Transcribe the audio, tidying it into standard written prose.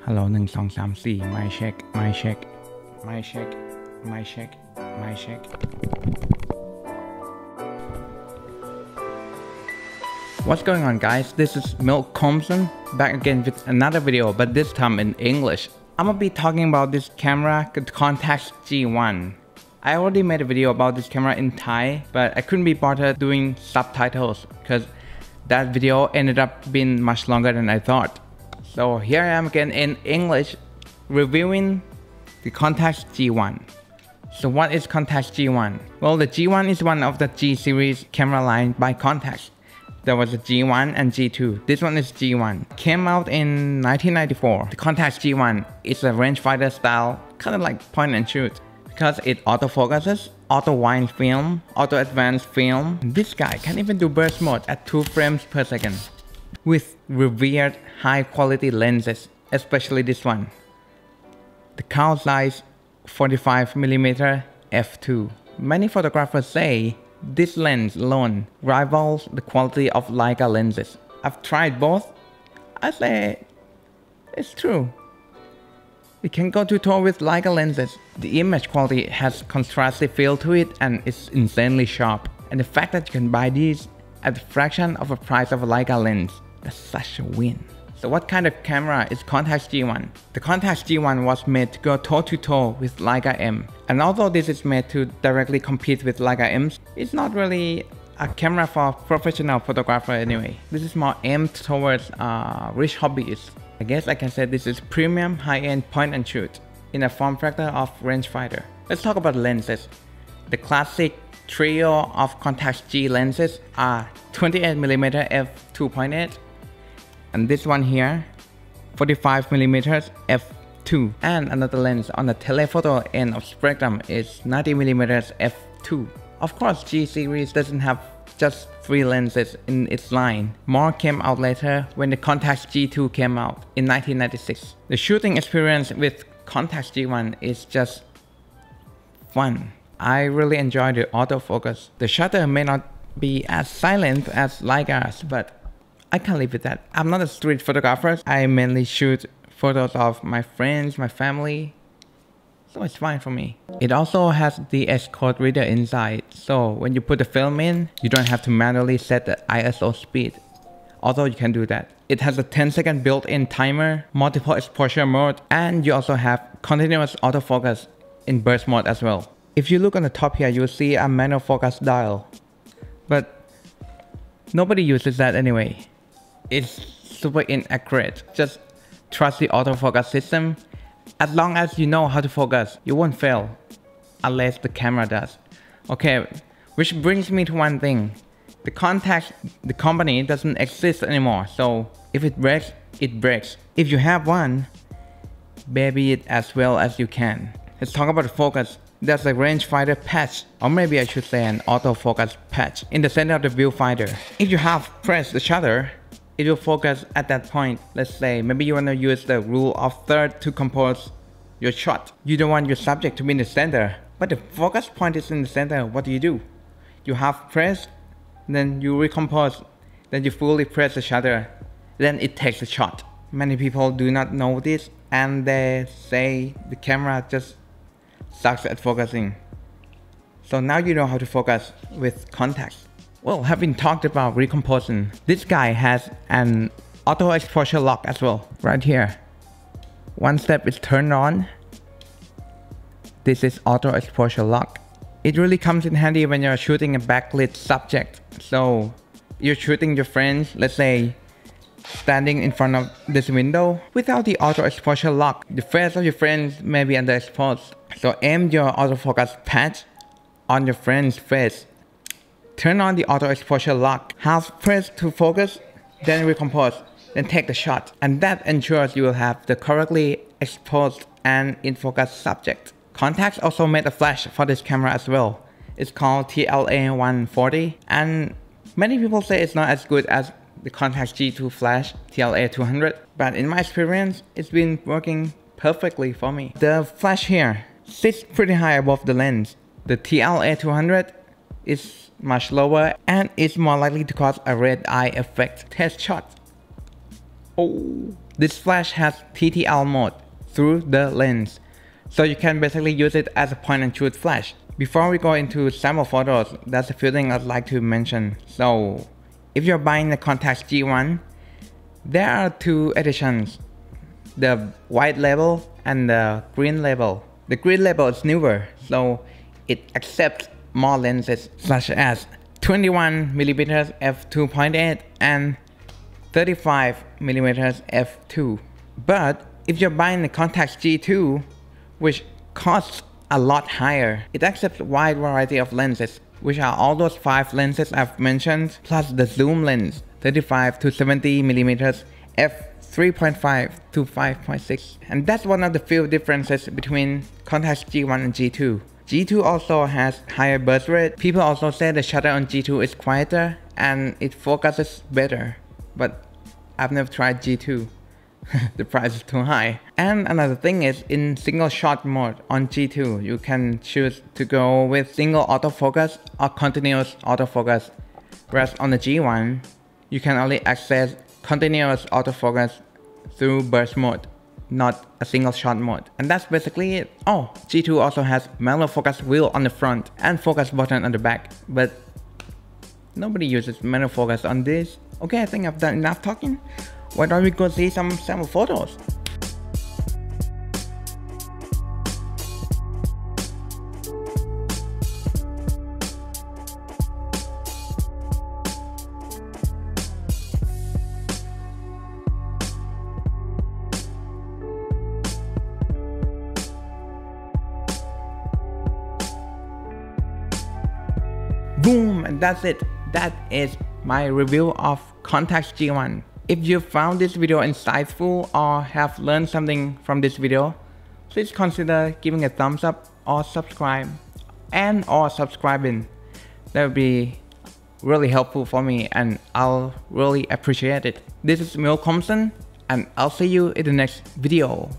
ฮัลโหล1 2 3 4ไมค์เช็คไมค์เช็คไมค์เช็คไมค์เช็คไมค์เช็ค What's going on, guys? This is milkkomson back again with another video, but this time in English. I'm gonna be talking about this camera, the Contax G1. I already made a video about this camera in Thai, but I couldn't be bothered doing subtitles because that video ended up being much longer than I thought. So here I am again in English reviewing the Contax G1. So what is Contax G1? Well, the G1 is one of the G series camera line by Contax. There was a G1 and G2. This one is G1. Came out in 1994. The Contax G1 is a rangefinder style, kind of like point and shoot, because it autofocuses, auto wide film, auto advanced film. This guy can even do burst mode at 2 frames per second with revered high quality lenses, especially this one. The cowl size 45mm f2. Many photographers say this lens alone rivals the quality of Leica lenses. I've tried both. I say it's true. It can go to toe with Leica lenses. The image quality has contrasty feel to it and it's insanely sharp. And the fact that you can buy these at the fraction of the price of a Leica lens, that's such a win. So what kind of camera is Contax G1? The Contax G1 was made to go toe-to-toe with Leica M. And although this is made to directly compete with Leica M's, it's not really a camera for professional photographer anyway. This is more aimed towards rich hobbyists. I guess I can say this is premium high-end point and shoot in a form factor of rangefinder. Let's talk about lenses. The classic trio of Contax G lenses are 28mm f2.8 and this one here 45mm f2, and another lens on the telephoto end of spectrum is 90mm f2. Of course, G series doesn't have just 3 lenses in its line. More came out later when the Contax G2 came out in 1996. The shooting experience with Contax G1 is just fun. I really enjoy the autofocus. The shutter may not be as silent as Leica's, but I can live with that. I'm not a street photographer. I mainly shoot photos of my friends, my family, so it's fine for me. It also has the S-code reader inside, so when you put the film in, you don't have to manually set the ISO speed, although you can do that. It has a 10-second built-in timer, multiple exposure mode, and you also have continuous autofocus in burst mode as well. If you look on the top here, you'll see a manual focus dial, but nobody uses that anyway. It's super inaccurate. Just trust the autofocus system. As long as you know how to focus, you won't fail, unless the camera does. Okay, which brings me to one thing. The Contax, the company, doesn't exist anymore, so if it breaks, it breaks. If you have one, baby it as well as you can. Let's talk about the focus. There's a rangefinder patch, or maybe I should say an autofocus patch, in the center of the viewfinder. If you have pressed the shutter, it will focus at that point. Let's say maybe you want to use the rule of third to compose your shot. You don't want your subject to be in the center, but the focus point is in the center. What do? You have pressed, then you recompose, then you fully press the shutter, then it takes a shot. Many people do not know this and they say the camera just sucks at focusing. So now you know how to focus with Contax. Well, having talked about recomposing, this guy has an auto exposure lock as well, right here. One step is turned on. This is auto exposure lock. It really comes in handy when you're shooting a backlit subject. So you're shooting your friends, let's say standing in front of this window. Without the auto exposure lock, the face of your friends may be underexposed. So aim your autofocus patch on your friend's face. Turn on the auto exposure lock, half press to focus, then recompose, then take the shot. And that ensures you will have the correctly exposed and in focus subject. Contax also made a flash for this camera as well. It's called TLA140, and many people say it's not as good as the Contax G2 flash TLA200, but in my experience, it's been working perfectly for me. The flash here sits pretty high above the lens. The TLA200 is much lower and is more likely to cause a red eye effect. Test shot. Oh, This flash has TTL mode through the lens, so you can basically use it as a point and shoot flash. Before we go into sample photos, there's a few things I'd like to mention. So if you're buying the Contax G1, there are two editions, the white label and the green label. The green label is newer, so it accepts more lenses such as 21mm f2.8 and 35mm f2. But if you're buying the Contax G2, which costs a lot higher, it accepts a wide variety of lenses, which are all those 5 lenses I've mentioned, plus the zoom lens 35 to 70mm f3.5 to 5.6. And that's one of the few differences between Contax G1 and G2. G2 also has higher burst rate. People also say the shutter on G2 is quieter and it focuses better, but I've never tried G2. The price is too high. And another thing is, in single shot mode on G2, you can choose to go with single autofocus or continuous autofocus, whereas on the G1 you can only access continuous autofocus through burst mode, not a single shot mode. And that's basically it. Oh, G2 also has manual focus wheel on the front and focus button on the back, but nobody uses manual focus on this. Okay, I think I've done enough talking. Why don't we go see some sample photos? Boom, and that's it. That is my review of Contax G1. If you found this video insightful or have learned something from this video, please consider giving a thumbs up or subscribing. That would be really helpful for me and I'll really appreciate it. This is milkkomson and I'll see you in the next video.